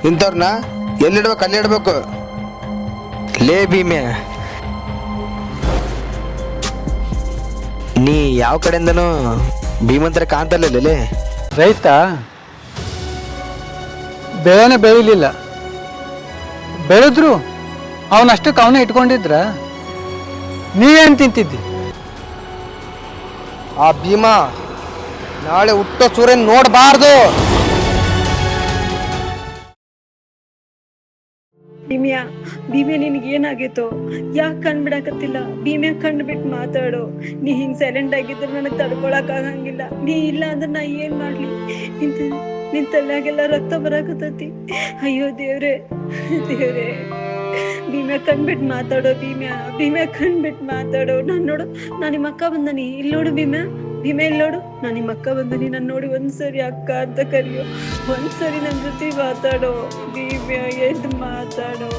ಇಂಥವ್ರನ್ನ ಎಲ್ಲಿಡ್ಬೇಕು ಅಲ್ಲಿ ಇಡ್ಬೇಕು. ಲೇ ಭೀಮೆ, ನೀ ಯಾವ ಕಡೆಯಿಂದನೂ ಭೀಮಂತರ ಕಾಣ್ತಲ್ಲೇ. ರೈತ ಬೆಳೆನೇ ಬೆಳಿಲಿಲ್ಲ, ಬೆಳೆದ್ರು ಅವನಷ್ಟಕ್ಕೆ ಅವನೇ ಇಟ್ಕೊಂಡಿದ್ರ ನೀವೇನು ತಿಂತಿದ್ದಿ? ಆ ಭೀಮ ನಾಳೆ ಹುಟ್ಟೋ ಸೂರ್ಯನ ನೋಡಬಾರ್ದು. ಭೀಮ್ಯಾ ನಿನಗೆ ಏನಾಗೈತೋ? ಯಾಕೆ ಕಣ್ಬಿಡಕತ್ತಿಲ್ಲ? ಭೀಮ್ಯಾ ಕಣ್ಣು ಬಿಟ್ಟು ಮಾತಾಡು. ನೀ ಹಿಂಗ್ ಸೈಲೆಂಟ್ ಆಗಿದ್ರೆ ನನಗೆ ತಡ್ಕೊಳಕ್ ಆಗಂಗಿಲ್ಲ. ನೀ ಇಲ್ಲ ಅಂದ್ರೆ ನಾ ಏನ್ ಮಾಡ್ಲಿ? ನಿನ್ ತಲ್ಯಾಗೆಲ್ಲ ರಕ್ತ ಬರಾಕತ್ತೈತಿ. ಅಯ್ಯೋ ದೇವ್ರೆ ದೇವ್ರೆ, ಭೀಮ್ಯಾ ಕಣ್ಬಿಟ್ಟು ಮಾತಾಡೋ. ಭೀಮ್ಯಾ ಕಣ್ಬಿಟ್ಟು ಮಾತಾಡೋ. ನೋಡು, ನಾ ನಿಮ್ಮ ಅಕ್ಕ ಬಂದನಿ. ಇಲ್ಲಿ ನೋಡು ಭೀಮ್ಯಾ ಇಲ್ಲಿ ನೋಡು, ನಾ ನಿಮ್ಮ ಅಕ್ಕ ಬಂದನಿ. ನಾನು ನೋಡಿ ಒಂದ್ಸರಿ ಅಕ್ಕ ಅಂತ ಕರಿಯೋ, ಒಂದ್ಸರಿ ನನ್ನ ಜೊತೆ ಮಾತಾಡೋ. ಭೀಮ್ಯಾ ಎದ್ದು ಮಾತಾಡೋ.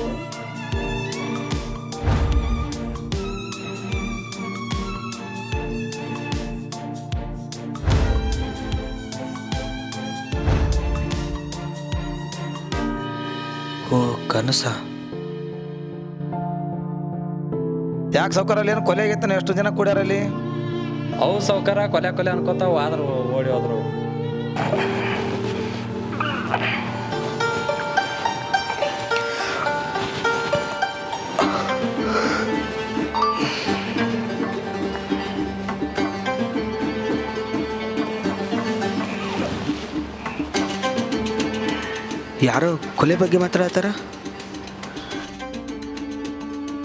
ಓ ಕನಸ. ಯಾಕೆ ಸೌಕರ್ಯ ಏನು ಕೊಲೆ ಆಗೈತಾನೆ? ಎಷ್ಟು ಜನ ಕೂಡ್ಯಾರಲ್ಲಿ? ಅವು ಸೌಕರ್ಯ ಕೊಲೆ ಅನ್ಕೋತಾವ, ಆದ್ರೂ ಓಡಿ ಹೋದ್ರು. ಯಾರೋ ಕೊಲೆ ಬಗ್ಗೆ ಮಾತಾಡತ್ತಾರ.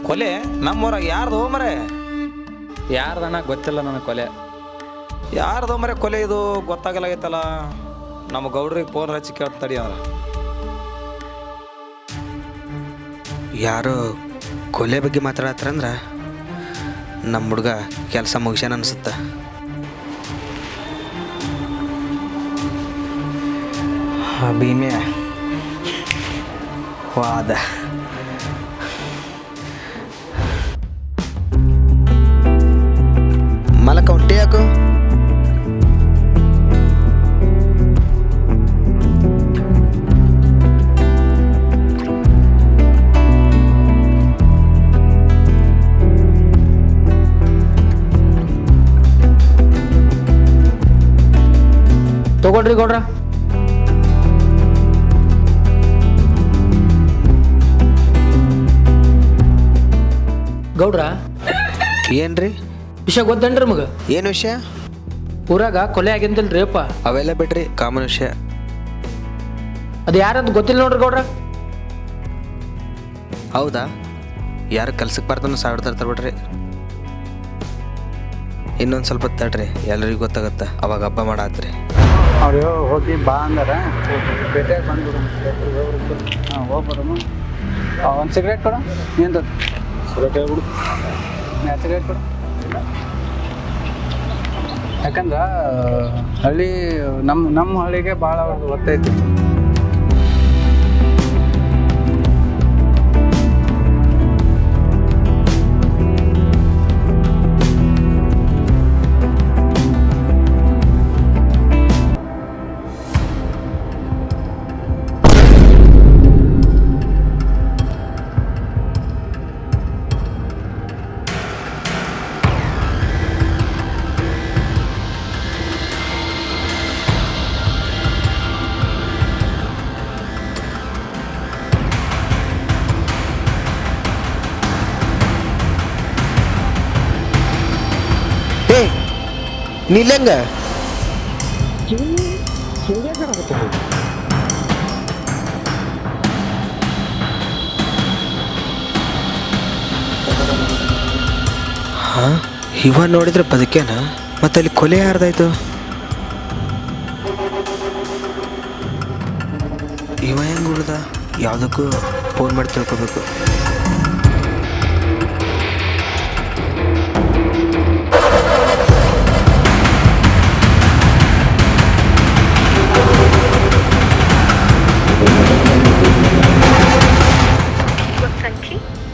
ಕೊಲೆ ನಮ್ಮೂರ ಯಾರ್ದು ಮರೆ? ಯಾರ್ದಣ್ಣ ಗೊತ್ತಿಲ್ಲ ನನಗೆ ಕೊಲೆ. ಯಾರ್ದು ಮರೆ ಕೊಲೆ? ಇದು ಗೊತ್ತಾಗಲಾಗೈತಲ್ಲ. ನಮ್ಮ ಗೌಡ್ರಿಗೆ ಫೋನ್ ಹಚ್ಚಿ ಕೇಳ್ತಡಿ ಅಂದ್ರ. ಯಾರೋ ಕೊಲೆ ಬಗ್ಗೆ ಮಾತಾಡತ್ತಾರಂದ್ರ ನಮ್ಮ ಹುಡುಗ ಕೆಲಸ ಮುಗಿಸ್ಯಾನ ಅನ್ಸುತ್ತ. ಭೀಮೆ ವಾದ. ಮಲಕ ಉಂಟೆ ಯಾಕೋ? ತಗೊಳ್ರಿ ಗೌಡ್ರ. ಗೌಡ್ರ ಏನ್ರಿ ವಿಷಯ ಗೊತ್ತೇನ್ರಿ ಮಗ? ಏನು ವಿಷಯ? ಊರಾಗ ಕೊಲೆ ಆಗಿಂದಿಲ್ರಿ ಅಪ್ಪ. ಅವೆಲ್ಲ ಬಿಡ್ರಿ, ಕಾಮನ್ ವಿಷಯ. ಅದು ಯಾರಂತ ಗೊತ್ತಿಲ್ಲ ನೋಡ್ರಿ ಗೌಡ್ರ. ಹೌದಾ? ಯಾರು ಕೆಲ್ಸಕ್ಕೆ ಬರ್ತಾನೋ ಸಾವಿರ ತರ್ಬಿಡ್ರಿ. ಇನ್ನೊಂದು ಸ್ವಲ್ಪ ತಡ್ರಿ, ಎಲ್ಲರಿಗೂ ಗೊತ್ತಾಗತ್ತ. ಅವಾಗ ಹಬ್ಬ ಮಾಡಾತ್ರಿ. ಅವ್ರು ಹೋಗಿ ಬಾ ಅಂದಾರ, ಭೇಟಿಯಾಗಿ ಬಂದ್ಬಿಡು. ಹಾಂ ಹೋಗ್ಬಿಡಮ್ಮ. ಒಂದು ಸಿಗರೇಟ್ ಕೊಡ. ಏನು ಸಿಗರೇಟ್ ಹೇಳ್ಬಿಡು. ಸಿಗರೇಟ್ ಕೊಡು. ಯಾಕಂದ್ರೆ ಹಳ್ಳಿ ನಮ್ಮ ಹಳ್ಳಿಗೆ ಭಾಳ ಅವ್ರದ್ದು ಗೊತ್ತೈತಿ. ನಿಲ್ಲಂಗ ಹಾ, ಇವ ನೋಡಿದ್ರೆ ಬದುಕೇನ? ಮತ್ತೆ ಅಲ್ಲಿ ಕೊಲೆ ಯಾರ್ದಾಯ್ತು? ಇವ ಹೆಂಗ್ ಉಳ್ದ? ಯಾವುದಕ್ಕೂ ಫೋನ್ ಮಾಡಿ ತಿಳ್ಕೊಬೇಕು.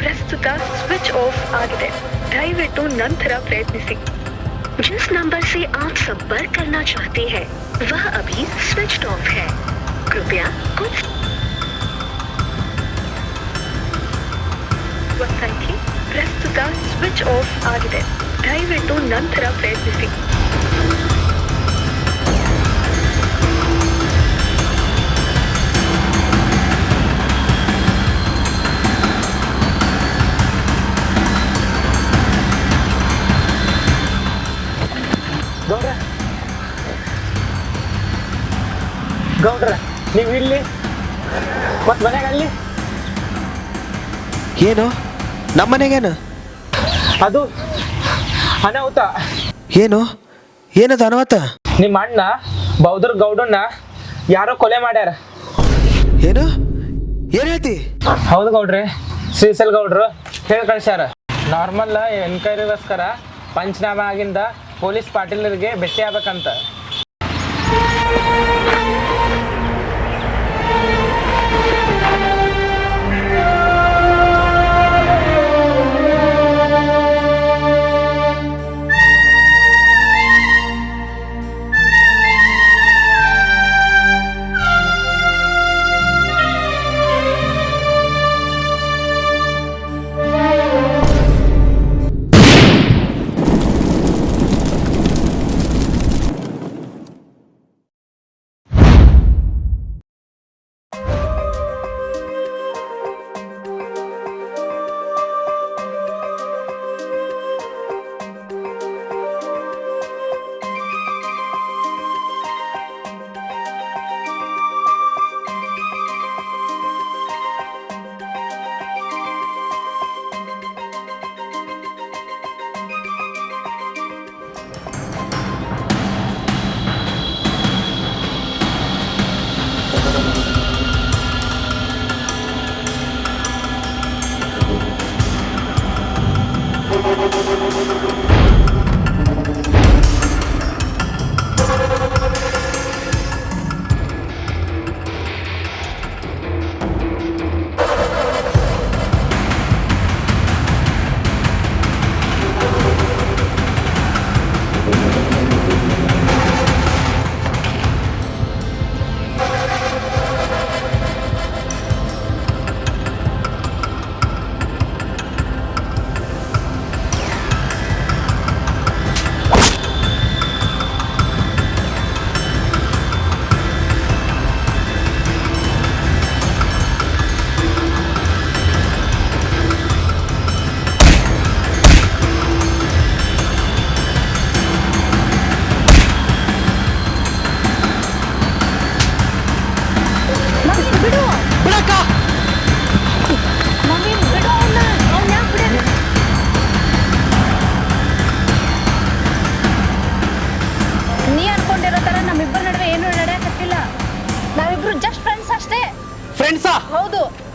ಪ್ರಸ್ತುತ ಸ್ವಿಚ್ ಆಫ್ ಆಗಿದೆ. ದಯವಿಟ್ಟು ನಂತರ ಪ್ರಯತ್ನಿಸಿ. जिस नंबर से आप संपर्क करना चाहते हैं वह अभी स्विच ऑफ है. कृपया कुछ ಬಳಸುವ ಸಂಖ್ಯೆ ಪ್ರಸ್ತುತ ಸ್ವಿಚ್ ಆಫ್ ಆಗಿದೆ. ದಯವಿಟ್ಟು ನಂತರ ಪ್ರಯತ್ನಿಸಿ. ಗೌಡ್ರ ನೀವು ಇಲ್ಲಿ ಮತ್ತು ಮನ್ಯಾಗ ಅಲ್ಲಿ ಏನು ನಮ್ಮ ಮನೆಗೇನು ಅದು ಅನಾಹುತ. ಏನು ಏನದು ಅನಾಹುತ? ನಿಮ್ಮ ಅಣ್ಣ ಬೌದ್ರ ಗೌಡನ್ನ ಯಾರೋ ಕೊಲೆ ಮಾಡ್ಯಾರ. ಏನು ಏನು ಹೇಳ್ತಿ? ಹೌದು ಗೌಡ್ರಿ, ಶ್ರೀಸಲ್ ಗೌಡ್ರು ಹೇಳಿ ಕಳ್ಸ್ಯಾರ. ನಾರ್ಮಲ್ ಎನ್ಕ್ವೈರಿಗೋಸ್ಕರ ಪಂಚನಾಮ ಆಗಿಂದ ಪೊಲೀಸ್ ಪಾಟೀಲರಿಗೆ ಭೇಟಿ ಆಗ್ಬೇಕಂತ.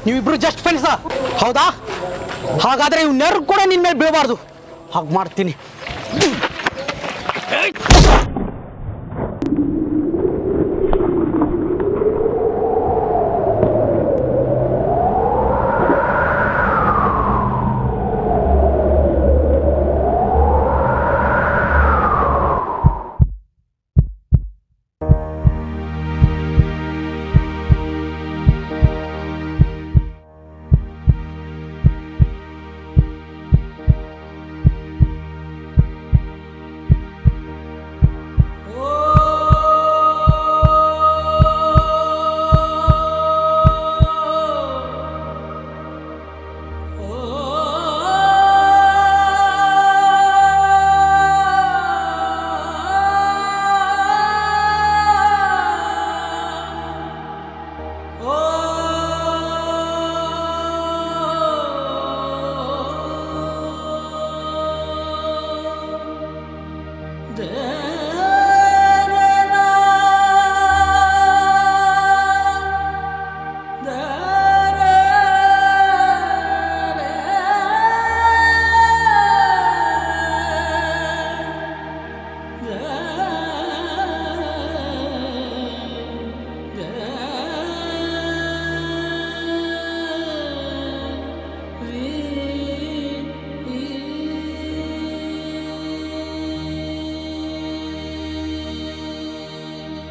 ನೀವಿಬ್ರು ಜಸ್ಟ್ ಫ್ರೆಂಡ್ಸಾ? ಹೌದಾ? ಹಾಗಾದ್ರೆ ಇವ್ನೆರು ಕೂಡ ನಿನ್ನ ಮೇಲೆ ಬೀಳಬಾರ್ದು. ಹಾಗೆ ಮಾಡ್ತೀನಿ.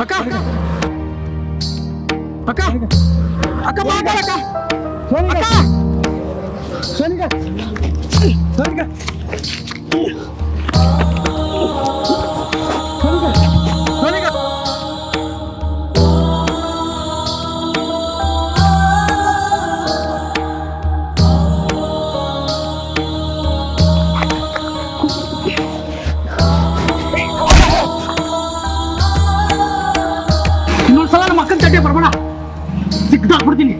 ಅಕ್ಕ ಅಕ್ಕ ಅಕ್ಕ ಮಾತಾಡಕ್ಕ ಸೋನಿಕಾ ಸೋನಿಕಾ ಸೋನಿಕಾ ಇನ್ನೊಂದ್ಸಲ ನಮ್ಮ ಅಕ್ಕನ ತಟ್ಟೆ ಬರ್ಬೇಡ ಸಿಕ್ಕಾಕ್ಬಿಡ್ತೀನಿ